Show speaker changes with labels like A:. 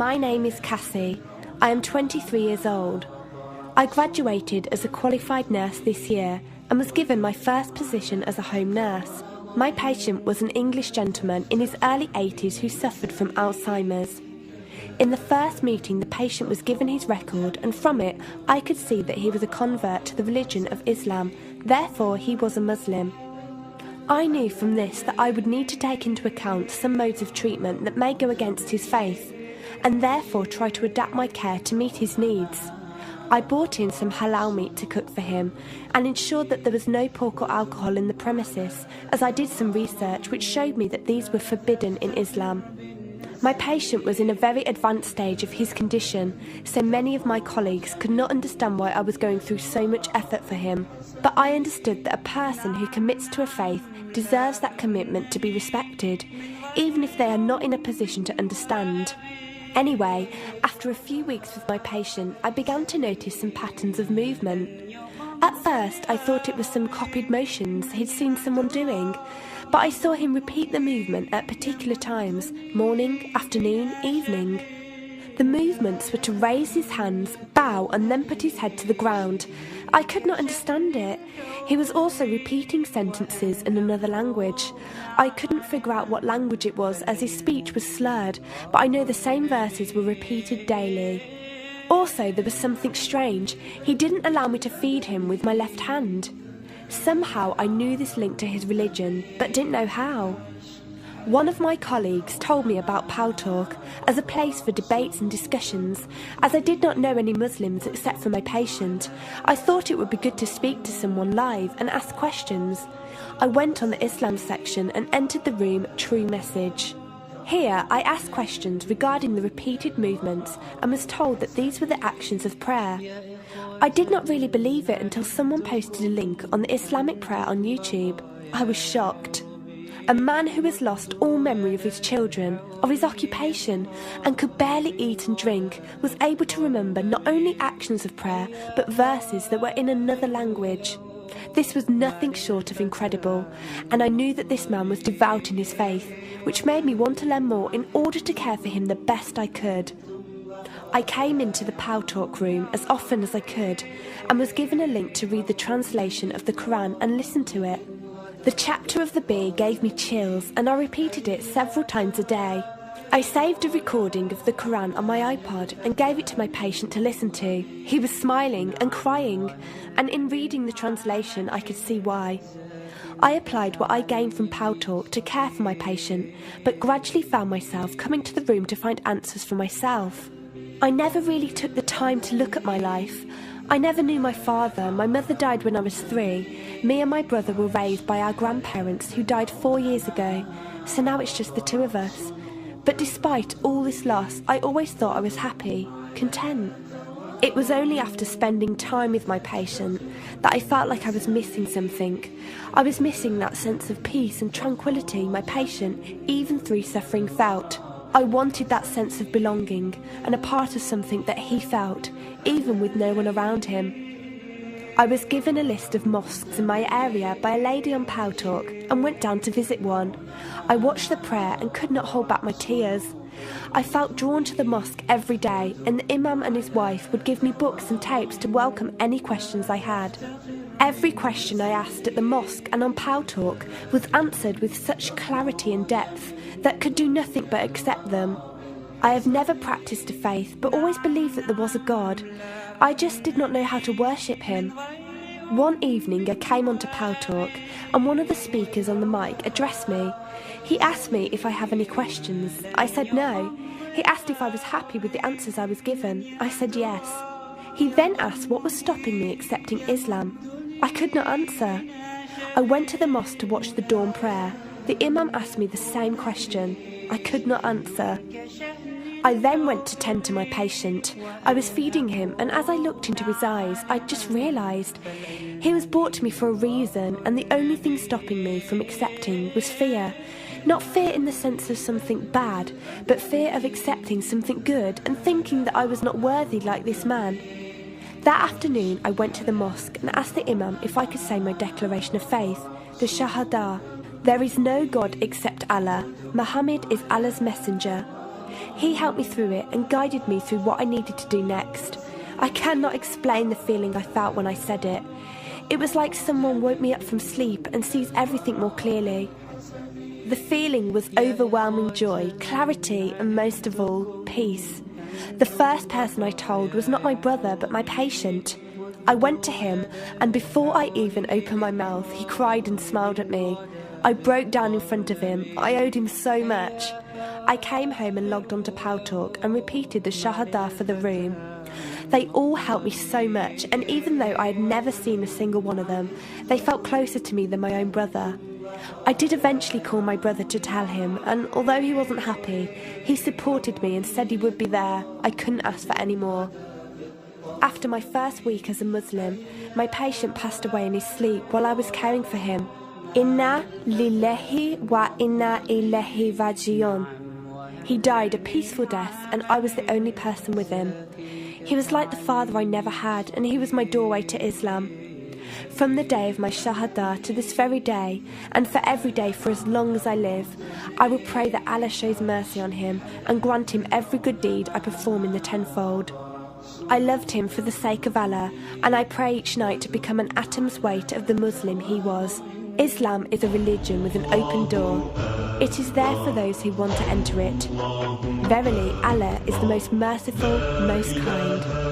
A: My name is Cassie. I am 23 years old. I graduated as a qualified nurse this year and was given my first position as a home nurse. My patient was an English gentleman in his early 80s who suffered from Alzheimer's. In the first meeting, the patient was given his record, and from it I could see that he was a convert to the religion of Islam, therefore he was a Muslim. I knew from this that I would need to take into account some modes of treatment that may go against his faith, and therefore try to adapt my care to meet his needs. I bought in some halal meat to cook for him and ensured that there was no pork or alcohol in the premises, as I did some research which showed me that these were forbidden in Islam. My patient was in a very advanced stage of his condition, so many of my colleagues could not understand why I was going through so much effort for him. But I understood that a person who commits to a faith deserves that commitment to be respected, even if they are not in a position to understand. Anyway, after a few weeks with my patient, I began to notice some patterns of movement. At first, I thought it was some copied motions he'd seen someone doing, but I saw him repeat the movement at particular times, morning, afternoon, evening. The movements were to raise his hands, bow, and then put his head to the ground. I could not understand it. He was also repeating sentences in another language. I couldn't figure out what language it was as his speech was slurred, but I know the same verses were repeated daily. Also, there was something strange. He didn't allow me to feed him with my left hand. Somehow I knew this linked to his religion, but didn't know how. One of my colleagues told me about Talk as a place for debates and discussions. As I did not know any Muslims except for my patient, I thought it would be good to speak to someone live and ask questions. I went on the Islam section and entered the room True Message. Here I asked questions regarding the repeated movements and was told that these were the actions of prayer. I did not really believe it until someone posted a link on the Islamic prayer on YouTube. I was shocked. A man who has lost all memory of his children, of his occupation, and could barely eat and drink, was able to remember not only actions of prayer, but verses that were in another language. This was nothing short of incredible, and I knew that this man was devout in his faith, which made me want to learn more in order to care for him the best I could. I came into the Talk room as often as I could, and was given a link to read the translation of the Quran and listen to it. The chapter of the bee gave me chills, and I repeated it several times a day. I saved a recording of the Quran on my iPod and gave it to my patient to listen to. He was smiling and crying, and in reading the translation I could see why. I applied what I gained from Talk to care for my patient, but gradually found myself coming to the room to find answers for myself. I never really took the time to look at my life. I never knew my father. My mother died when I was 3. Me and my brother were raised by our grandparents who died 4 years ago, so now it's just the two of us. But despite all this loss, I always thought I was happy, content. It was only after spending time with my patient that I felt like I was missing something. I was missing that sense of peace and tranquility my patient, even through suffering, felt. I wanted that sense of belonging and a part of something that he felt, even with no one around him. I was given a list of mosques in my area by a lady on Talk and went down to visit one. I watched the prayer and could not hold back my tears. I felt drawn to the mosque every day, and the imam and his wife would give me books and tapes to welcome any questions I had. Every question I asked at the mosque and on Talk was answered with such clarity and depth that could do nothing but accept them. I have never practiced a faith, but always believed that there was a God. I just did not know how to worship him. One evening I came onto Talk, and one of the speakers on the mic addressed me. He asked me if I have any questions. I said no. He asked if I was happy with the answers I was given. I said yes. He then asked what was stopping me accepting Islam. I could not answer. I went to the mosque to watch the dawn prayer. The imam asked me the same question. I could not answer. I then went to tend to my patient. I was feeding him, and as I looked into his eyes, I just realised he was brought to me for a reason, and the only thing stopping me from accepting was fear. Not fear in the sense of something bad, but fear of accepting something good and thinking that I was not worthy like this man. That afternoon I went to the mosque and asked the imam if I could say my declaration of faith, the Shahada. There is no God except Allah. Muhammad is Allah's messenger. He helped me through it and guided me through what I needed to do next. I cannot explain the feeling I felt when I said it. It was like someone woke me up from sleep and sees everything more clearly. The feeling was overwhelming joy, clarity, and most of all, peace. The first person I told was not my brother, but my patient. I went to him, and before I even opened my mouth, he cried and smiled at me. I broke down in front of him. I owed him so much. I came home and logged onto Paltalk and repeated the Shahada for the room. They all helped me so much, and even though I had never seen a single one of them, they felt closer to me than my own brother. I did eventually call my brother to tell him, and although he wasn't happy, he supported me and said he would be there. I couldn't ask for any more. After my first week as a Muslim, my patient passed away in his sleep while I was caring for him. Inna lillahi wa inna ilayhi raji'un. He died a peaceful death, and I was the only person with him. He was like the father I never had, and he was my doorway to Islam. From the day of my Shahada to this very day, and for every day for as long as I live, I will pray that Allah shows mercy on him and grant him every good deed I perform in the tenfold. I loved him for the sake of Allah, and I pray each night to become an atom's weight of the Muslim he was. Islam is a religion with an open door. It is there for those who want to enter it. Verily, Allah is the most merciful, most kind.